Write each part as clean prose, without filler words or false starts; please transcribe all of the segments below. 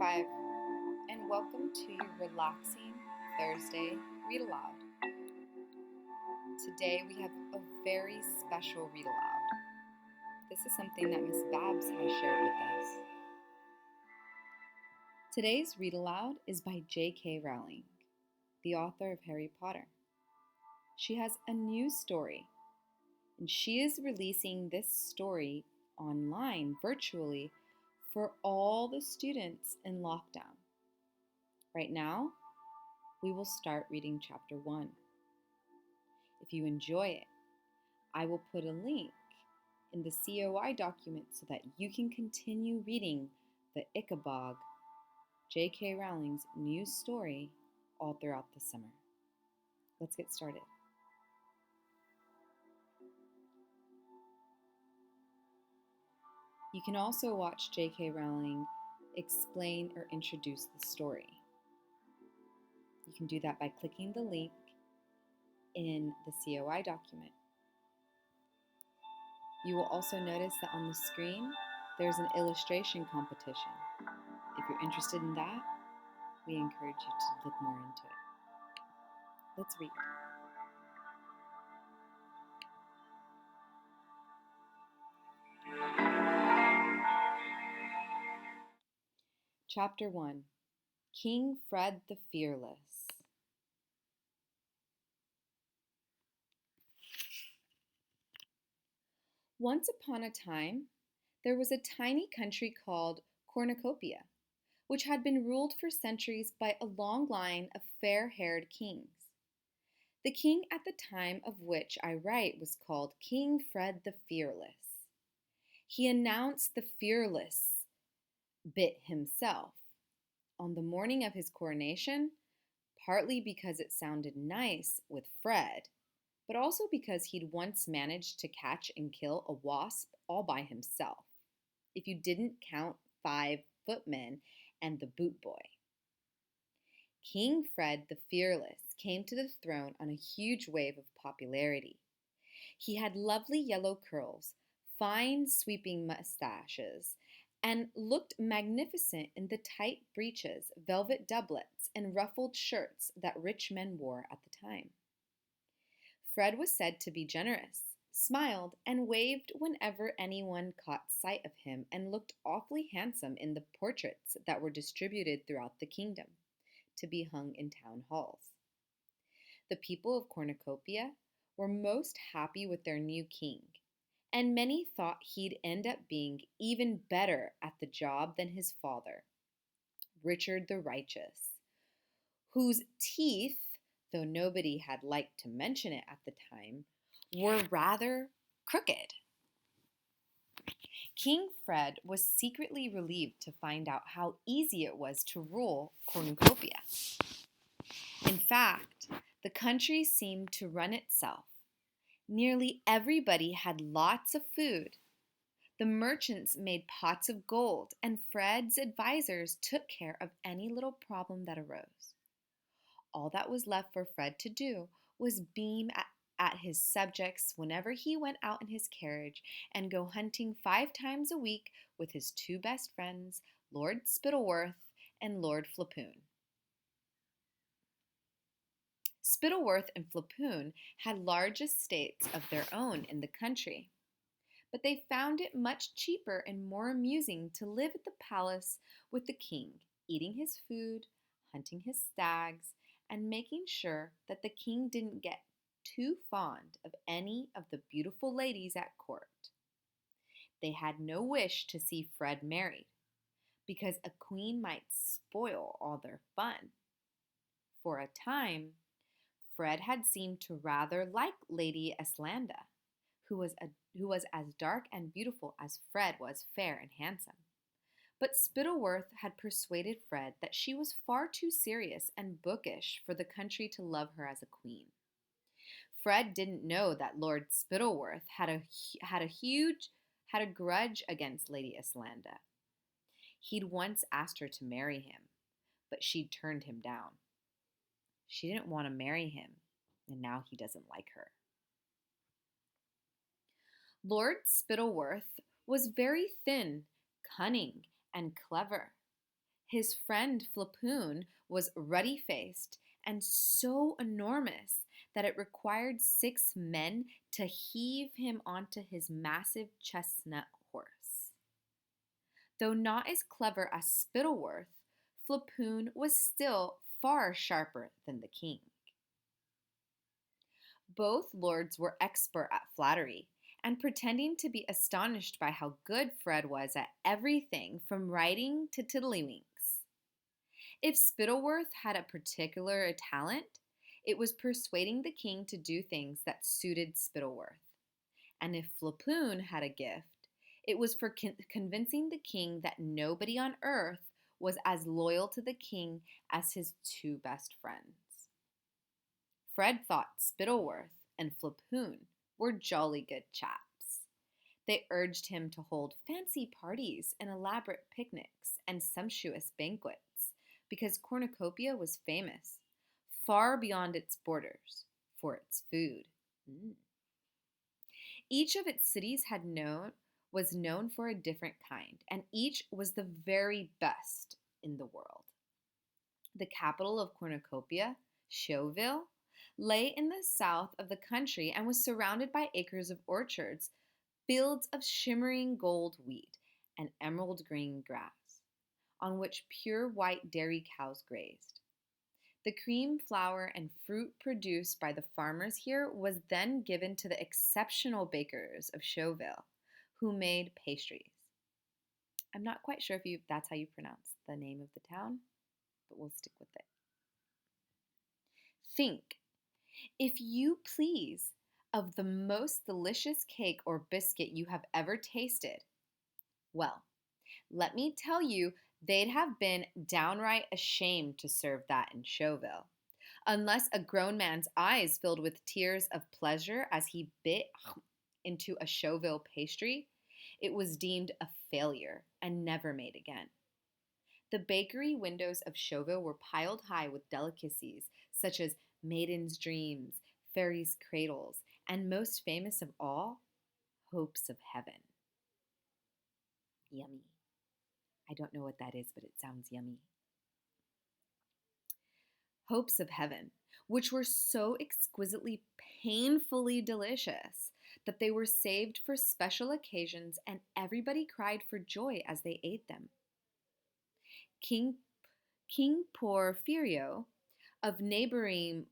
5, and welcome to your relaxing Thursday read aloud. Today we have a very special read aloud. This is something that Miss Babs has shared with us. Today's read aloud is by J.K. Rowling, the author of Harry Potter. She has a new story, and she is releasing this story online virtually for all the students in lockdown. Right now, we will start reading chapter 1. If you enjoy it, I will put a link in the COI document so that you can continue reading the Ickabog, J.K. Rowling's new story, all throughout the summer. Let's get started. You can also watch J.K. Rowling explain or introduce the story. You can do that by clicking the link in the COI document. You will also notice that on the screen, there's an illustration competition. If you're interested in that, we encourage you to look more into it. Let's read. Chapter 1, King Fred the Fearless. Once upon a time, there was a tiny country called Cornucopia, which had been ruled for centuries by a long line of fair-haired kings. The king at the time of which I write was called King Fred the Fearless. He announced the fearless bit himself on the morning of his coronation, partly because it sounded nice with Fred, but also because he'd once managed to catch and kill a wasp all by himself, if you didn't count 5 footmen and the boot boy. King Fred the Fearless came to the throne on a huge wave of popularity. He had lovely yellow curls, fine sweeping mustaches, and looked magnificent in the tight breeches, velvet doublets, and ruffled shirts that rich men wore at the time. Fred was said to be generous, smiled, and waved whenever anyone caught sight of him, and looked awfully handsome in the portraits that were distributed throughout the kingdom to be hung in town halls. The people of Cornucopia were most happy with their new king, and many thought he'd end up being even better at the job than his father, Richard the Righteous, whose teeth, though nobody had liked to mention it at the time, were rather crooked. King Fred was secretly relieved to find out how easy it was to rule Cornucopia. In fact, the country seemed to run itself. Nearly everybody had lots of food. The merchants made pots of gold, and Fred's advisors took care of any little problem that arose. All that was left for Fred to do was beam at his subjects whenever he went out in his carriage and go hunting 5 times a week with his 2 best friends, Lord Spittleworth and Lord Flapoon. Spittleworth and Flapoon had large estates of their own in the country, but they found it much cheaper and more amusing to live at the palace with the king, eating his food, hunting his stags, and making sure that the king didn't get too fond of any of the beautiful ladies at court. They had no wish to see Fred married, because a queen might spoil all their fun. For a time, Fred had seemed to rather like Lady Eslanda, who was as dark and beautiful as Fred was fair and handsome. But Spittleworth had persuaded Fred that she was far too serious and bookish for the country to love her as a queen. Fred didn't know that Lord Spittleworth had a grudge against Lady Eslanda. He'd once asked her to marry him, but she'd turned him down. She didn't want to marry him, and now he doesn't like her. Lord Spittleworth was very thin, cunning, and clever. His friend Flapoon was ruddy faced and so enormous that it required 6 men to heave him onto his massive chestnut horse. Though not as clever as Spittleworth, Flapoon was still far sharper than the king. Both lords were expert at flattery, and pretending to be astonished by how good Fred was at everything from writing to tiddlywinks. If Spittleworth had a particular talent, it was persuading the king to do things that suited Spittleworth. And if Flapoon had a gift, it was for convincing the king that nobody on earth was as loyal to the king as his 2 best friends. Fred thought Spittleworth and Flapoon were jolly good chaps. They urged him to hold fancy parties and elaborate picnics and sumptuous banquets because Cornucopia was famous, far beyond its borders, for its food. Each of its cities was known for a different kind, and each was the very best in the world. The capital of Cornucopia, Chauville, lay in the south of the country and was surrounded by acres of orchards, fields of shimmering gold wheat, and emerald green grass, on which pure white dairy cows grazed. The cream, flour, and fruit produced by the farmers here was then given to the exceptional bakers of Chauville, who made pastries. I'm not quite sure if that's how you pronounce the name of the town, but we'll stick with it. Think, if you please, of the most delicious cake or biscuit you have ever tasted. Well, let me tell you, they'd have been downright ashamed to serve that in Chauville, unless a grown man's eyes filled with tears of pleasure as he bit into a Chauville pastry. It was deemed a failure and never made again. The bakery windows of Chauville were piled high with delicacies such as maiden's dreams, fairies' cradles, and most famous of all, hopes of heaven. Yummy. I don't know what that is, but it sounds yummy. Hopes of heaven, which were so exquisitely, painfully delicious that they were saved for special occasions and everybody cried for joy as they ate them. King Porphyrio of neighboring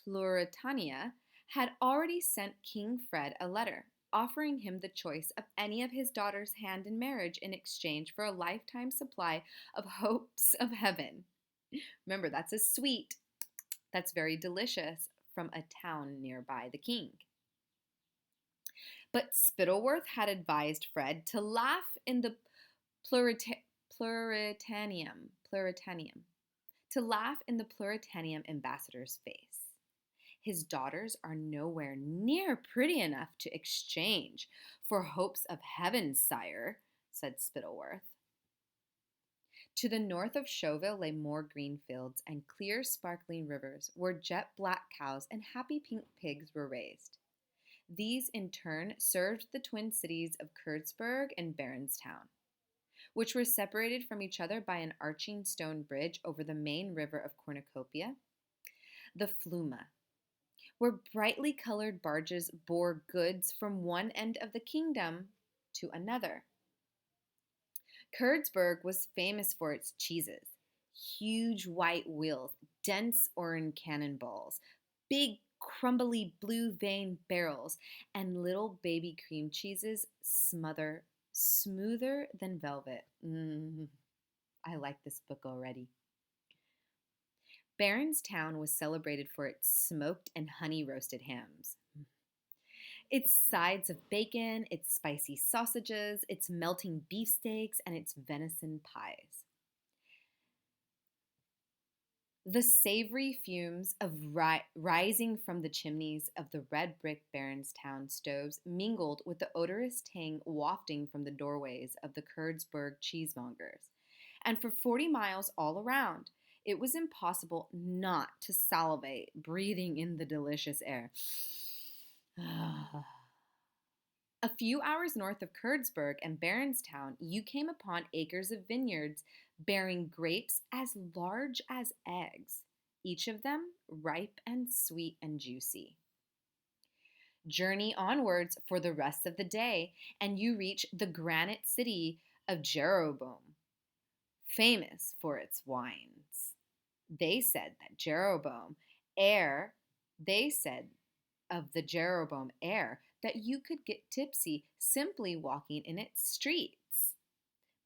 Pluritania had already sent King Fred a letter offering him the choice of any of his daughter's hand in marriage in exchange for a lifetime supply of hopes of heaven. Remember, that's a sweet that's very delicious from a town nearby the king. But Spittleworth had advised Fred to laugh in the Pluritanium, to laugh in the Pluritanium ambassador's face. His daughters are nowhere near pretty enough to exchange for hopes of heaven, sire, said Spittleworth. To the north of Chauville lay more green fields and clear, sparkling rivers where jet black cows and happy pink pigs were raised. These, in turn, served the twin cities of Kurtzburg and Baronstown, which were separated from each other by an arching stone bridge over the main river of Cornucopia, the Fluma, where brightly colored barges bore goods from one end of the kingdom to another. Kurtzburg was famous for its cheeses, huge white wheels, dense orange cannonballs, big crumbly blue vein barrels, and little baby cream cheeses smoother than velvet. I like this book already. Baronstown was celebrated for its smoked and honey roasted hams, its sides of bacon, its spicy sausages, its melting beefsteaks, and its venison pies. The savory fumes of rising from the chimneys of the red brick Baronstown stoves mingled with the odorous tang wafting from the doorways of the Kurtzburg cheesemongers. And for 40 miles all around, it was impossible not to salivate, breathing in the delicious air. A few hours north of Kurtzburg and Baronstown, you came upon acres of vineyards bearing grapes as large as eggs, each of them ripe and sweet and juicy. Journey onwards for the rest of the day, and you reach the granite city of Jeroboam, famous for its wines. They said that Jeroboam heir, they said of the Jeroboam heir that you could get tipsy simply walking in its streets.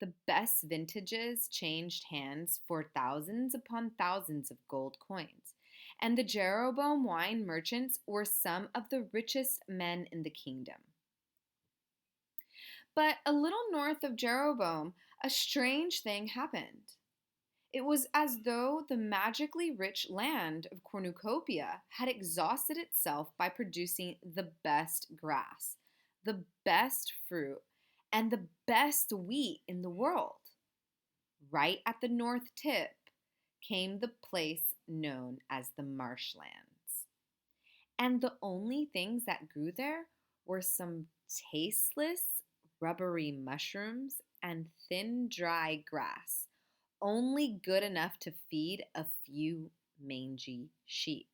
The best vintages changed hands for thousands upon thousands of gold coins, and the Jeroboam wine merchants were some of the richest men in the kingdom. But a little north of Jeroboam, a strange thing happened. It was as though the magically rich land of Cornucopia had exhausted itself by producing the best grass, the best fruit, and the best wheat in the world. Right at the north tip came the place known as the marshlands. And the only things that grew there were some tasteless, rubbery mushrooms and thin, dry grass, only good enough to feed a few mangy sheep.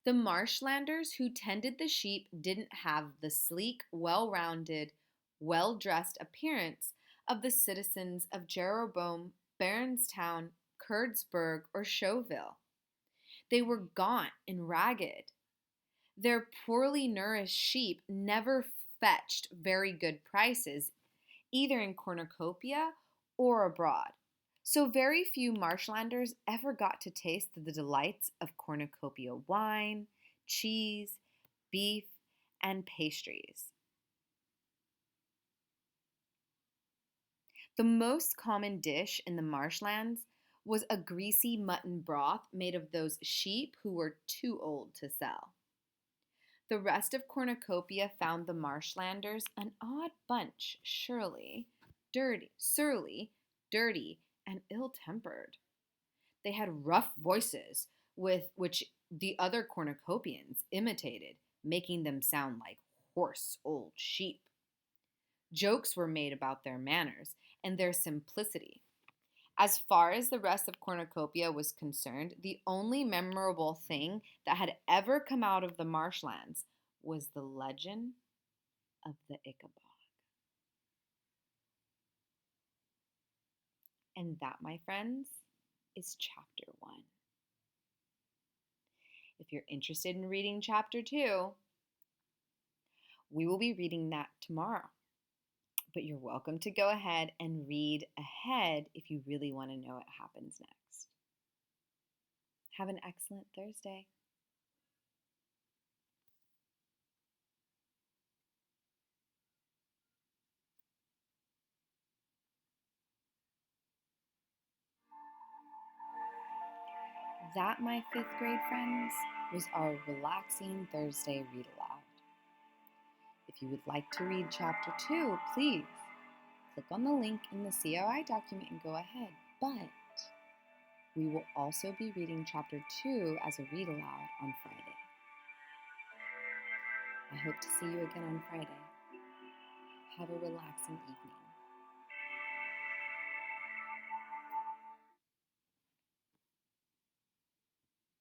The marshlanders who tended the sheep didn't have the sleek, well-rounded, well-dressed appearance of the citizens of Jeroboam, Baronstown, Curdsburg, or Showville. They were gaunt and ragged. Their poorly nourished sheep never fetched very good prices, either in Cornucopia or abroad. So very few marshlanders ever got to taste the delights of cornucopia wine, cheese, beef, and pastries. The most common dish in the marshlands was a greasy mutton broth made of those sheep who were too old to sell. The rest of Cornucopia found the marshlanders an odd bunch, surely, surly, dirty, and ill-tempered. They had rough voices with which the other cornucopians imitated, making them sound like hoarse old sheep. Jokes were made about their manners and their simplicity. As far as the rest of Cornucopia was concerned, the only memorable thing that had ever come out of the marshlands was the legend of the Ickabog. And that, my friends, is chapter 1. If you're interested in reading chapter 2, we will be reading that tomorrow. But you're welcome to go ahead and read ahead if you really want to know what happens next. Have an excellent Thursday. That, my 5th grade friends, was our relaxing Thursday read aloud. If you would like to read chapter 2, please click on the link in the COI document and go ahead. But we will also be reading chapter 2 as a read aloud on Friday. I hope to see you again on Friday. Have a relaxing evening.